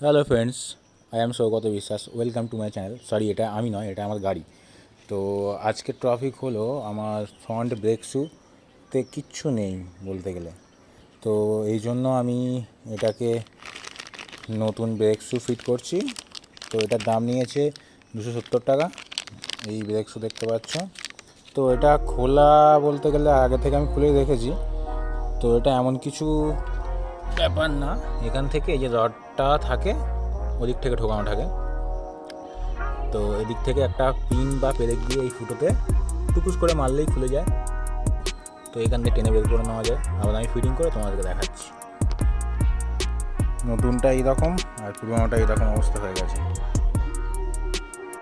Hello friends, I am Saugata Biswas. Welcome to my channel. Sorry, এটা আমি নয়, এটা আমার গাড়ি। তো আজকের টপিক হলো আমার ফ্রন্ট ব্রেক শুতে কিচ্ছু নেই বলতে গেলে। তো এই জন্য আমি এটাকে নতুন ব্রেক শু ফিট করছি। তো এটার দাম নিয়েছে 270 টাকা। এই ব্রেক শু দেখতে পাচ্ছ। তো এটা খোলা বলতে গেলে আগে থেকে আমি খুলেই রেখেছি। তো এটা এমন কিছু ব্যাপার না, এখান থেকে এই যে রডটা থাকে ওদিক থেকে ঢোকানো থাকে। তো এদিক থেকে একটা পিন বা পেরেক দিয়ে এই ফুটোতে টুকুস করে মারলেই খুলে যায়। তো এখান থেকে টেনে বের করে নেওয়া যায়। আবার আমি ফিটিং করে তোমাদেরকে দেখাচ্ছি। নতুনটা এইরকম আর পুরোনোটা এইরকম অবস্থা হয়ে গেছে।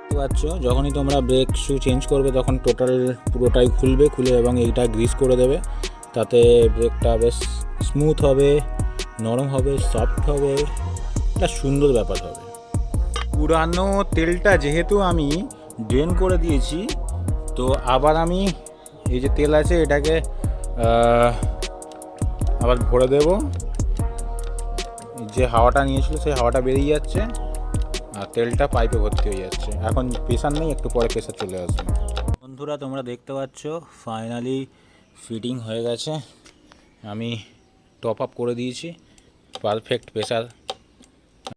বুঝতে পারছো, যখনই তোমরা ব্রেক শু চেঞ্জ করবে তখন টোটাল পুরোটাই খুলে এবং এইটা গ্রিস করে দেবে। তাতে ব্রেকটা বেশ স্মুথ হবে, নরম হবে, সফট হবে, একটা সুন্দর ব্যাপার হবে। পুরানো তেলটা যেহেতু আমি ড্রেন করে দিয়েছি, তো আবার আমি এই যে তেল আছে এটাকে আবার ভরে দেব। যে হাওয়াটা নিয়েছিল সেই হাওয়াটা বেরিয়ে যাচ্ছে আর তেলটা পাইপে ভর্তি হয়ে যাচ্ছে। এখন প্রেশার নেই, একটু পরে প্রেশার চলে আসবে। বন্ধুরা, তোমরা দেখতে পাচ্ছ ফাইনালি ফিটিং হয়ে গেছে। আমি টপ আপ করে দিয়েছি, পারফেক্ট প্রেশার